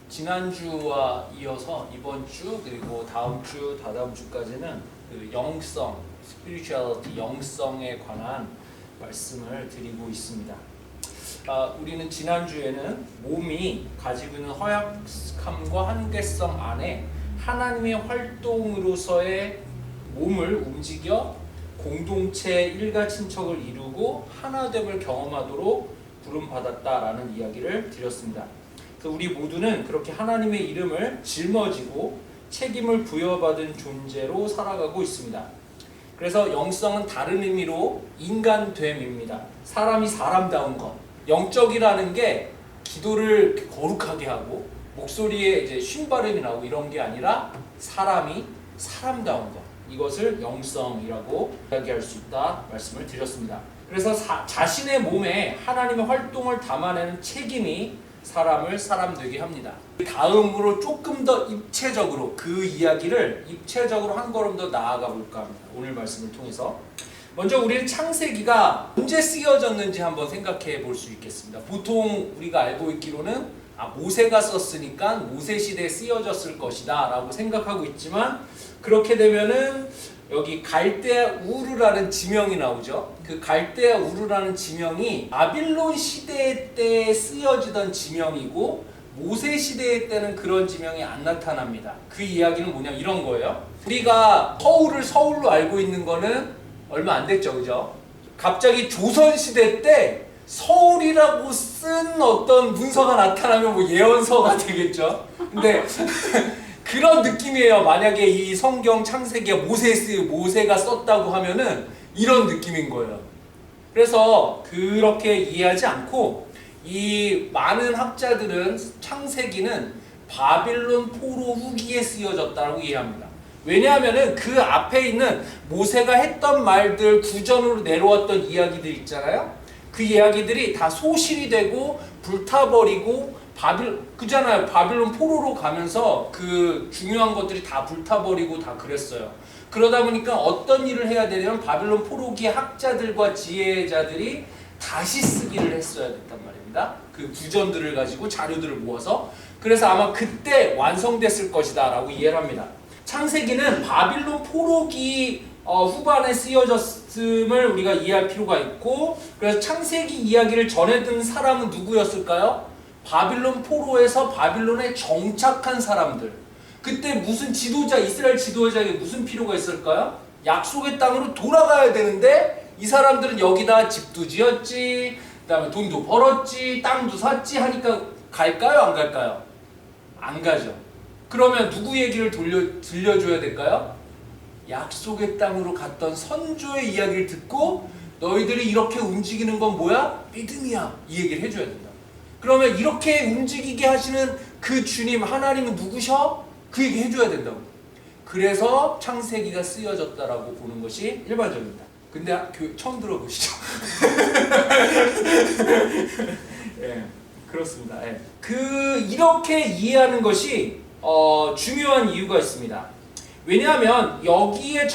지난주와 이어서 이번 주 그리고 다음 주, 다다음 주까지는 그 영성, spirituality, 영성에 관한 말씀을 드리고 있습니다. 우리는 지난주에는 몸이 가지고 있는 허약함과 한계성 안에 하나님의 활동으로서의 몸을 움직여 공동체 일가 친척을 이루고 하나됨을 경험하도록 부름받았다라는 이야기를 드렸습니다. 그래서 우리 모두는 그렇게 하나님의 이름을 짊어지고 책임을 부여받은 존재로 살아가고 있습니다. 그래서 영성은 다른 의미로 인간됨입니다. 사람이 사람다운 것. 영적이라는 게 기도를 거룩하게 하고 목소리에 이제 쉰 발음이 나오고 이런 게 아니라 사람이 사람다운 것. 이것을 영성이라고 이야기할 수 있다 말씀을 드렸습니다. 그래서 자신의 몸에 하나님의 활동을 담아내는 책임이 사람을 사람 되게 합니다. 다음으로 조금 더 입체적으로 그 이야기를 입체적으로 한 걸음 더 나아가 볼까 합니다. 오늘 말씀을 통해서 먼저 우리는 창세기가 언제 쓰여졌는지 한번 생각해 볼 수 있겠습니다. 보통 우리가 알고 있기로는 모세가 썼으니까 모세 시대에 쓰여졌을 것이다 라고 생각하고 있지만, 그렇게 되면은 여기 갈대아 우르라는 지명이 나오죠. 그 갈대아 우르라는 지명이 바빌론 시대 때 쓰여지던 지명이고 모세 시대 때는 그런 지명이 안 나타납니다. 그 이야기는 뭐냐면 이런 거예요. 우리가 서울을 서울로 알고 있는 거는 얼마 안 됐죠, 그죠? 갑자기 조선 시대 때 서울이라고 쓴 어떤 문서가 나타나면 뭐 예언서가 되겠죠. 근데 그런 느낌이에요. 만약에 이 성경 창세기가 모세가 썼다고 하면은 이런 느낌인 거예요. 그래서 그렇게 이해하지 않고 이 많은 학자들은 창세기는 바빌론 포로 후기에 쓰여졌다고 이해합니다. 왜냐하면은 그 앞에 있는 모세가 했던 말들, 구전으로 내려왔던 이야기들 있잖아요. 그 이야기들이 다 소실이 되고 불타버리고 그잖아요. 바빌론 포로로 가면서 그 중요한 것들이 다 불타버리고 다 그랬어요. 그러다 보니까 어떤 일을 해야 되냐면 바빌론 포로기의 학자들과 지혜자들이 다시 쓰기를 했어야 됐단 말입니다. 그 구전들을 가지고 자료들을 모아서. 그래서 아마 그때 완성됐을 것이다 라고 이해를 합니다. 창세기는 바빌론 포로기 후반에 쓰여졌음을 우리가 이해할 필요가 있고, 그래서 창세기 이야기를 전해든 사람은 누구였을까요? 바빌론 포로에서 바빌론에 정착한 사람들. 그때 무슨 이스라엘 지도자에게 무슨 필요가 있을까요? 약속의 땅으로 돌아가야 되는데 이 사람들은 여기다 집도 지었지, 그 다음에 돈도 벌었지, 땅도 샀지 하니까 갈까요? 안 갈까요? 안 가죠. 그러면 누구 얘기를 들려줘야 될까요? 약속의 땅으로 갔던 선조의 이야기를 듣고 너희들이 이렇게 움직이는 건 뭐야? 믿음이야. 이 얘기를 해줘야 된다. 그러면 이렇게 움직이게 하시는 그 주님 하나님은 누구셔? 그 얘기 해줘야 된다고. 그래서 창세기가 쓰여졌다라고 보는 것이 일반적입니다. 근데 처음 들어보시죠? 예, 그렇습니다. 예. 이렇게 이해하는 것이 중요한 이유가 있습니다. 왜냐하면 여기에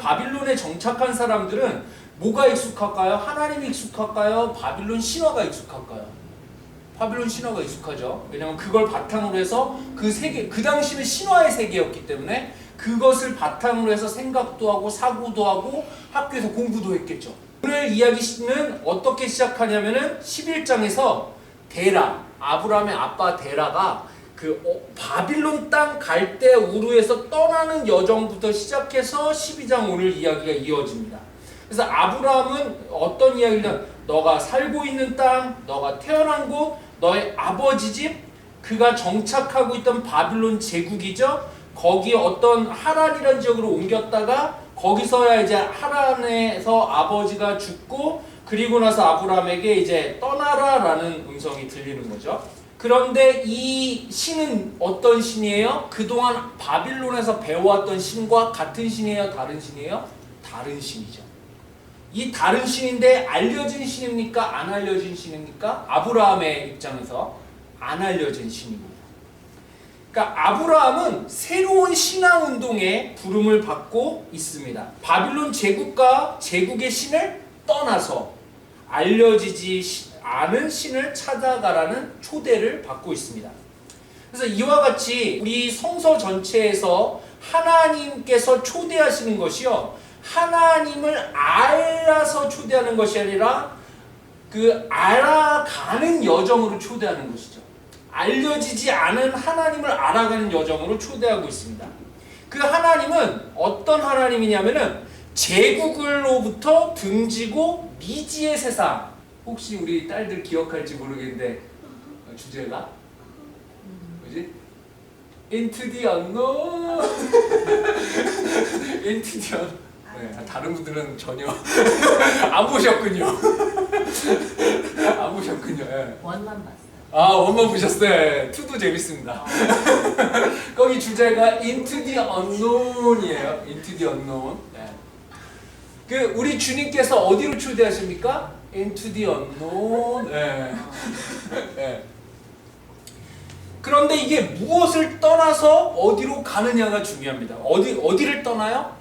바빌론에 정착한 사람들은 뭐가 익숙할까요? 하나님이 익숙할까요? 바빌론 신화가 익숙할까요? 바빌론 신화가 익숙하죠. 왜냐하면 그걸 바탕으로 해서 그 당시는 신화의 세계였기 때문에 그것을 바탕으로 해서 생각도 하고 사고도 하고 학교에서 공부도 했겠죠. 오늘 이야기는 어떻게 시작하냐면은 11장에서 아브라함의 아빠 데라가 바빌론 땅 갈대 우르에서 떠나는 여정부터 시작해서 12장 오늘 이야기가 이어집니다. 그래서 아브라함은 어떤 이야기냐면 너가 살고 있는 땅, 너가 태어난 곳, 너의 아버지 집, 그가 정착하고 있던 바빌론 제국이죠. 거기 어떤 하란이라는 지역으로 옮겼다가 거기서야 이제 하란에서 아버지가 죽고, 그리고 나서 아브라함에게 이제 떠나라라는 음성이 들리는 거죠. 그런데 이 신은 어떤 신이에요? 그동안 바빌론에서 배워왔던 신과 같은 신이에요? 다른 신이에요? 다른 신이죠. 이 다른 신인데 알려진 신입니까? 안 알려진 신입니까? 아브라함의 입장에서 안 알려진 신입니다. 그러니까 아브라함은 새로운 신앙운동에 부름을 받고 있습니다. 바빌론 제국과 제국의 신을 떠나서 알려지지 않은 신을 찾아가라는 초대를 받고 있습니다. 그래서 이와 같이 우리 성서 전체에서 하나님께서 초대하시는 것이요, 하나님을 알아서 초대하는 것이 아니라 그 알아가는 여정으로 초대하는 것이죠. 알려지지 않은 하나님을 알아가는 여정으로 초대하고 있습니다. 그 하나님은 어떤 하나님이냐면은 제국으로부터 등지고 미지의 세상. 혹시 우리 딸들 기억할지 모르겠는데 주제가 뭐지? Into the unknown. Into the unknown. 네, 다른 분들은 전혀 안 보셨군요. 안 보셨군요. 네. 원만 봤어요. 아, 원만 보셨어요. 투도 재밌습니다. 거기 주제가 Into the unknown이에요. Into the unknown. 네. 그 우리 주님께서 어디로 초대하십니까? Into the unknown. 네. 네. 그런데 이게 무엇을 떠나서 어디로 가느냐가 중요합니다. 어디를 떠나요?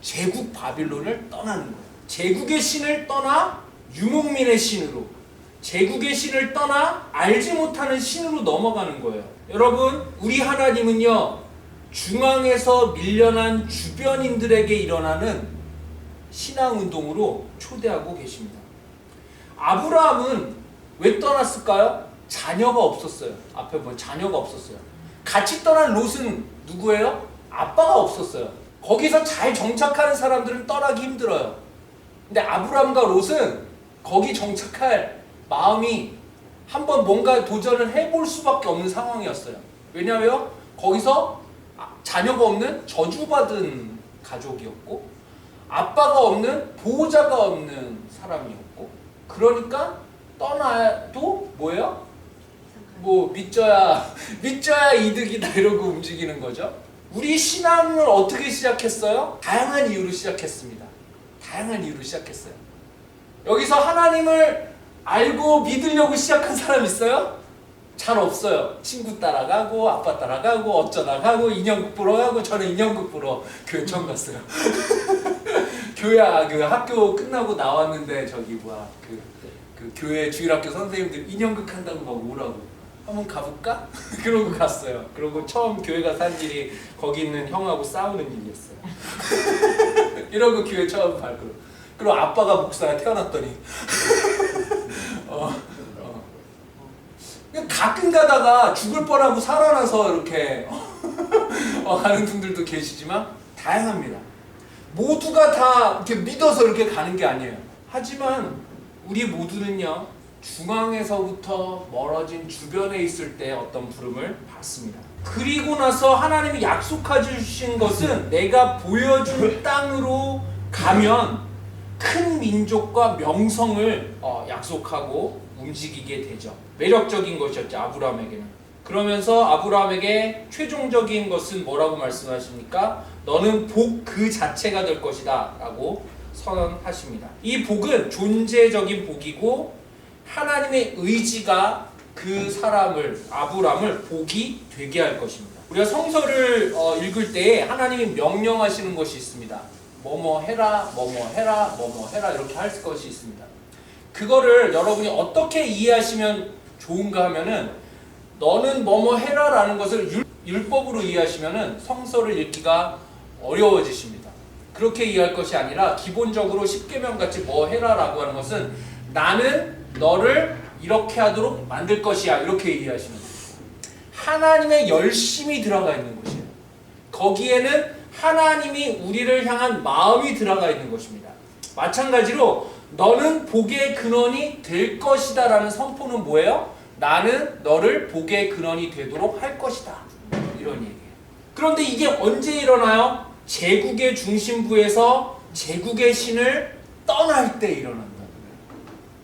제국 바빌론을 떠나는 거예요. 제국의 신을 떠나 유목민의 신으로, 제국의 신을 떠나 알지 못하는 신으로 넘어가는 거예요. 여러분, 우리 하나님은요, 중앙에서 밀려난 주변인들에게 일어나는 신앙운동으로 초대하고 계십니다. 아브라함은 왜 떠났을까요? 자녀가 없었어요. 앞에 보면 자녀가 없었어요. 같이 떠난 롯은 누구예요? 아빠가 없었어요. 거기서 잘 정착하는 사람들은 떠나기 힘들어요. 근데 아브라함과 롯은 거기 정착할 마음이 한번 뭔가 도전을 해볼 수밖에 없는 상황이었어요. 왜냐하면 거기서 자녀가 없는 저주받은 가족이었고, 아빠가 없는 보호자가 없는 사람이었고, 그러니까 떠나도 뭐예요? 뭐 믿져야 이득이다 이러고 움직이는 거죠. 우리 신앙을 어떻게 시작했어요? 다양한 이유로 시작했습니다. 다양한 이유로 시작했어요. 여기서 하나님을 알고 믿으려고 시작한 사람 있어요? 잘 없어요. 친구 따라가고 아빠 따라가고 어쩌다 가고 인형극 보러 가고. 저는 인형극 보러 교회 처음 갔어요. 교회 그 학교 끝나고 나왔는데 저기 뭐야 그 교회 주일학교 선생님들 인형극 한다고 막 오라고. 한번 가볼까? 그러고 갔어요. 그러고 처음 교회 가서 한 일이 거기 있는 형하고 싸우는 일이었어요. 이러고 교회 처음 발걸음. 그리고 아빠가 목사가 태어났더니 가끔 가다가 죽을 뻔하고 살아나서 이렇게 하는 분들도 계시지만 다양합니다. 모두가 다 이렇게 믿어서 이렇게 가는 게 아니에요. 하지만 우리 모두는요, 중앙에서부터 멀어진 주변에 있을 때 어떤 부름을 받습니다. 그리고 나서 하나님이 약속해 주신 것은 내가 보여준 땅으로 가면 큰 민족과 명성을 약속하고 움직이게 되죠. 매력적인 것이었죠, 아브라함에게는. 그러면서 아브라함에게 최종적인 것은 뭐라고 말씀하십니까? 너는 복 그 자체가 될 것이다 라고 선언하십니다. 이 복은 존재적인 복이고 하나님의 의지가 그 사람을, 아브라함을 복이 되게 할 것입니다. 우리가 성서를 읽을 때 하나님이 명령하시는 것이 있습니다. 뭐뭐 해라, 뭐뭐 해라, 뭐뭐 해라 이렇게 할 것이 있습니다. 그거를 여러분이 어떻게 이해하시면 좋은가 하면은, 너는 뭐뭐 해라 라는 것을 율법으로 이해하시면은 성서를 읽기가 어려워지십니다. 그렇게 이해할 것이 아니라 기본적으로 십계명 같이 뭐 해라 라고 하는 것은 나는 너를 이렇게 하도록 만들 것이야, 이렇게 이해하시면 됩니다. 하나님의 열심이 들어가 있는 것이에요. 거기에는 하나님이 우리를 향한 마음이 들어가 있는 것입니다. 마찬가지로 너는 복의 근원이 될 것이다 라는 선포는 뭐예요? 나는 너를 복의 근원이 되도록 할 것이다, 이런 얘기예요. 그런데 이게 언제 일어나요? 제국의 중심부에서 제국의 신을 떠날 때 일어난다.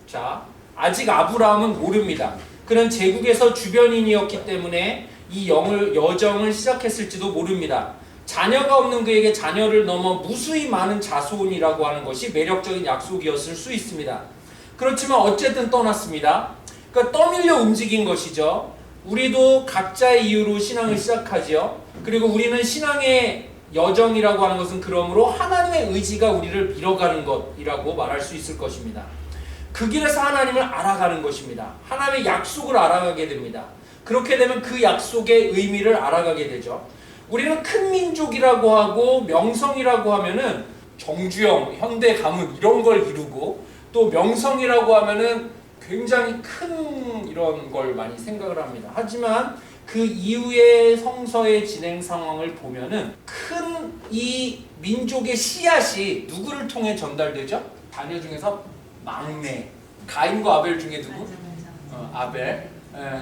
자, 아직 아브라함은 모릅니다. 그는 제국에서 주변인이었기 때문에 이 여정을 시작했을지도 모릅니다. 자녀가 없는 그에게 자녀를 넘어 무수히 많은 자손이라고 하는 것이 매력적인 약속이었을 수 있습니다. 그렇지만 어쨌든 떠났습니다. 그러니까 떠밀려 움직인 것이죠. 우리도 각자의 이유로 신앙을 시작하지요. 그리고 우리는 신앙의 여정이라고 하는 것은 그러므로 하나님의 의지가 우리를 밀어가는 것이라고 말할 수 있을 것입니다. 그 길에서 하나님을 알아가는 것입니다. 하나님의 약속을 알아가게 됩니다. 그렇게 되면 그 약속의 의미를 알아가게 되죠. 우리는 큰 민족이라고 하고 명성이라고 하면은 정주영, 현대 가문 이런 걸 이루고, 또 명성이라고 하면은 굉장히 큰 이런 걸 많이 생각을 합니다. 하지만 그 이후의 성서의 진행 상황을 보면은 큰 이 민족의 씨앗이 누구를 통해 전달되죠? 자녀 중에서 막내. 가인과 아벨 중에 누구? 아벨.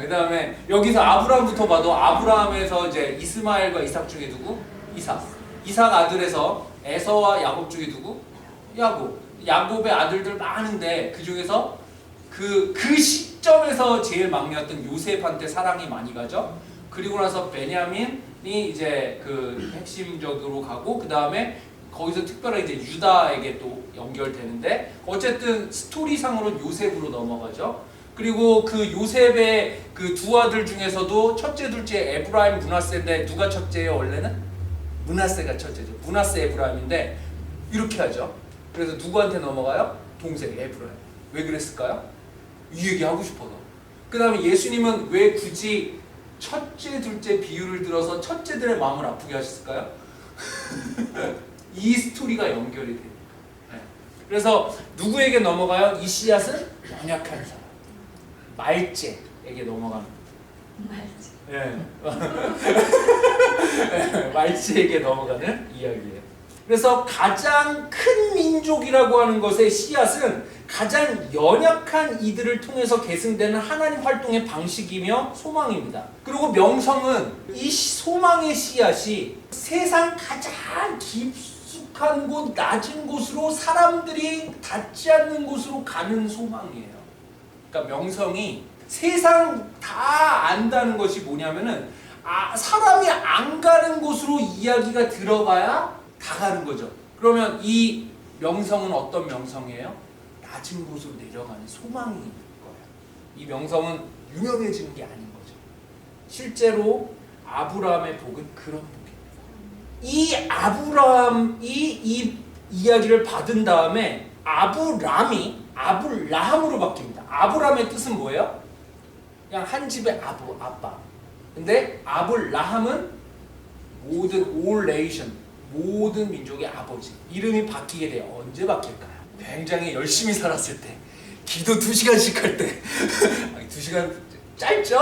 그 다음에 여기서 아브라함부터 봐도 아브라함에서 이제 이스마엘과 이삭 중에 누구? 이삭. 이삭 아들에서 에서와 야곱 중에 누구? 야곱. 야곱의 아들들 많은데 그 중에서 그 시점에서 제일 막내였던 요셉한테 사랑이 많이 가죠. 그리고 나서 베냐민이 이제 그 핵심적으로 가고, 그 다음에 거기서 특별하게 이제 유다에게 또 연결되는데, 어쨌든 스토리상으로는 요셉으로 넘어가죠. 그리고 그 요셉의 그 두 아들 중에서도 첫째, 둘째 에브라임, 므낫세인데 누가 첫째예요 원래는? 므낫세가 첫째죠. 므낫세 에브라임인데 이렇게 하죠. 그래서 누구한테 넘어가요? 동생 에브라임. 왜 그랬을까요? 이 얘기 하고 싶어서. 그 다음에 예수님은 왜 굳이 첫째, 둘째 비유를 들어서 첫째들의 마음을 아프게 하셨을까요? 이 스토리가 연결이 됩니다. 네. 그래서 누구에게 넘어가요? 이 씨앗은 연약한 사람, 말제에게 넘어갑니다. 말제. 네. 네, 말제에게 넘어가는 이야기예요. 그래서 가장 큰 민족이라고 하는 것의 씨앗은 가장 연약한 이들을 통해서 계승되는 하나님 활동의 방식이며 소망입니다. 그리고 명성은 이 소망의 씨앗이 세상 가장 깊숙한 곳, 낮은 곳으로, 사람들이 닿지 않는 곳으로 가는 소망이에요. 그러니까 명성이 세상 다 안다는 것이 뭐냐면은 사람이 안 가는 곳으로 이야기가 들어가야 다 가는 거죠. 그러면 이 명성은 어떤 명성이에요? 낮은 곳으로 내려가는 소망이 있는 거예요. 이 명성은 유명해지는 게 아닌 거죠. 실제로 아브라함의 복은 그런 복입니다. 이 아브라함이 이 이야기를 받은 다음에 아브람이 아불라함으로 바뀝니다. 아브람의 뜻은 뭐예요? 그냥 한 집의 아빠. 근데 아불라함은 모든 all nation, 모든 민족의 아버지. 이름이 바뀌게 돼요. 언제 바뀔까요? 굉장히 열심히 살았을 때, 기도 2시간씩 할 때. 2시간 짧죠?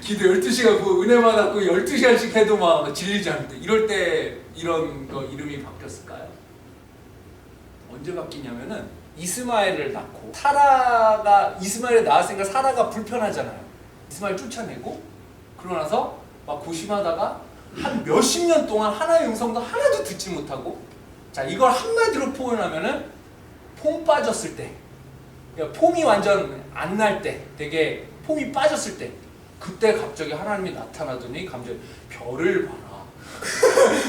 기도 12시간, 은혜 받았고 12시간씩 해도 막 질리지 않을 때, 이럴 때 이런 거 이름이 바뀌었을까요? 언제 바뀌냐면은 이스마엘을 낳고, 이스마엘을 낳았으니까 사라가 불편하잖아요. 이스마엘 쫓아내고, 그러고 나서 막 고심하다가 한 몇십 년 동안 하나의 음성도 하나도 듣지 못하고, 자, 이걸 한마디로 표현하면은 폼 빠졌을 때, 그러니까 폼이 완전 안 날 때, 되게 폼이 빠졌을 때, 그때 갑자기 하나님이 나타나더니 갑자기 별을 봐라.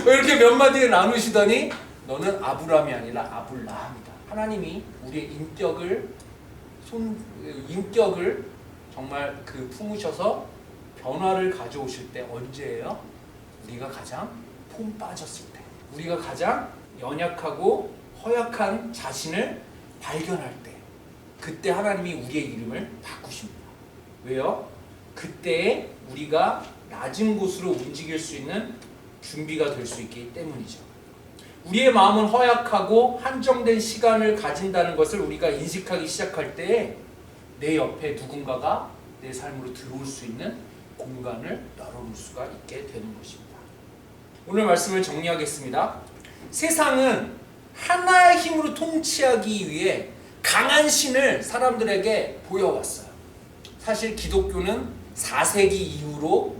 이렇게 몇 마디를 나누시더니 너는 아브람이 아니라 아불라함이다. 하나님이 우리의 인격을 정말 품으셔서 변화를 가져오실 때 언제예요? 우리가 가장 폼 빠졌을 때, 우리가 가장 연약하고 허약한 자신을 발견할 때, 그때 하나님이 우리의 이름을 바꾸십니다. 왜요? 그때에 우리가 낮은 곳으로 움직일 수 있는 준비가 될 수 있기 때문이죠. 우리의 마음은 허약하고 한정된 시간을 가진다는 것을 우리가 인식하기 시작할 때에 내 옆에 누군가가 내 삶으로 들어올 수 있는 공간을 열어놓을 수가 있게 되는 것입니다. 오늘 말씀을 정리하겠습니다. 세상은 하나의 힘으로 통치하기 위해 강한 신을 사람들에게 보여왔어요. 사실 기독교는 4세기 이후로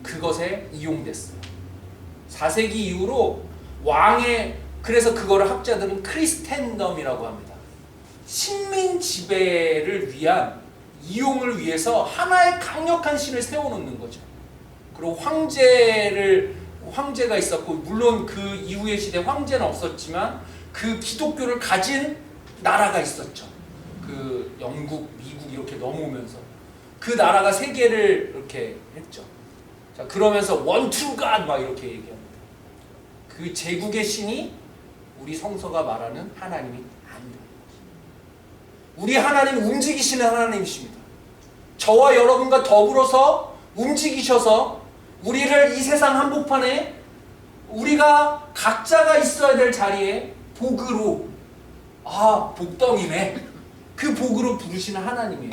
그것에 이용됐어요. 4세기 이후로 그래서 그거를 학자들은 크리스텐덤이라고 합니다. 식민 지배를 위한 이용을 위해서 하나의 강력한 신을 세워놓는 거죠. 그리고 황제가 있었고, 물론 그 이후의 시대 황제는 없었지만 그 기독교를 가진 나라가 있었죠. 그 영국, 미국 이렇게 넘어오면서 그 나라가 세계를 이렇게 했죠. 자, 그러면서 one true God 막 이렇게 얘기합니다. 그 제국의 신이 우리 성서가 말하는 하나님이 아니라, 우리 하나님은 움직이시는 하나님이십니다. 저와 여러분과 더불어서 움직이셔서 우리를 이 세상 한복판에 우리가 각자가 있어야 될 자리에 복으로, 복덩이네, 그 복으로 부르시는 하나님이에요.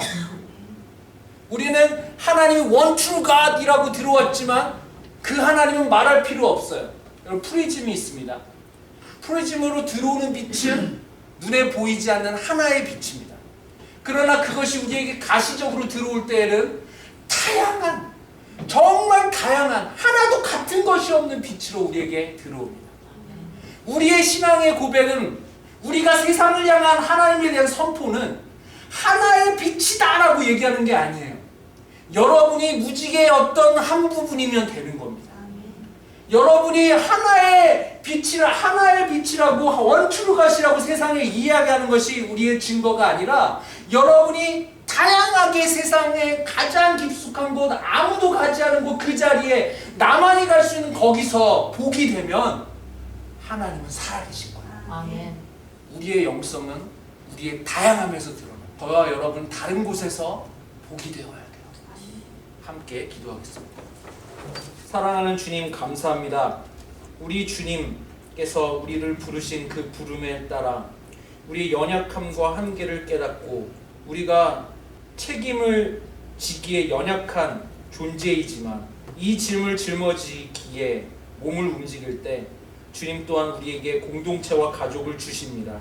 우리는 하나님이 One True God이라고 들어왔지만 그 하나님은 말할 필요 없어요. 여러분, 프리즘이 있습니다. 프리즘으로 들어오는 빛은 눈에 보이지 않는 하나의 빛입니다. 그러나 그것이 우리에게 가시적으로 들어올 때에는 다양한, 정말 다양한, 하나도 같은 것이 없는 빛으로 우리에게 들어옵니다. 우리의 신앙의 고백은, 우리가 세상을 향한 하나님에 대한 선포는 하나의 빛이다라고 얘기하는 게 아니에요. 여러분이 무지개의 어떤 한 부분이면 되는 겁니다. 여러분이 하나의 빛이라고, 원트루갓이라고 세상에 이야기하는 것이 우리의 증거가 아니라, 여러분이 다양하게 세상에 가장 깊숙한 곳, 아무도 가지 않은 곳, 그 자리에 나만이 갈 수 있는 거기서 복이 되면 하나님은 살아계신 거예요. 아멘. 우리의 영성은 우리의 다양함에서 드러나요. 저와 여러분 다른 곳에서 복이 되어야 돼요. 함께 기도하겠습니다. 사랑하는 주님, 감사합니다. 우리 주님께서 우리를 부르신 그 부름에 따라 우리의 연약함과 한계를 깨닫고, 우리가 책임을 지기에 연약한 존재이지만 이 짐을 짊어지기에 몸을 움직일 때 주님 또한 우리에게 공동체와 가족을 주십니다.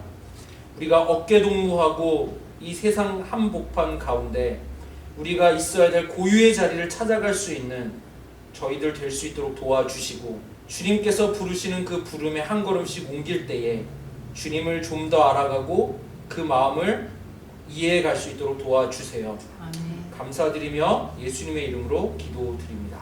우리가 어깨동무하고 이 세상 한복판 가운데 우리가 있어야 될 고유의 자리를 찾아갈 수 있는 저희들 될 수 있도록 도와주시고, 주님께서 부르시는 그 부름에 한 걸음씩 옮길 때에 주님을 좀 더 알아가고 그 마음을 이해해 갈 수 있도록 도와주세요. 아멘. 감사드리며 예수님의 이름으로 기도드립니다.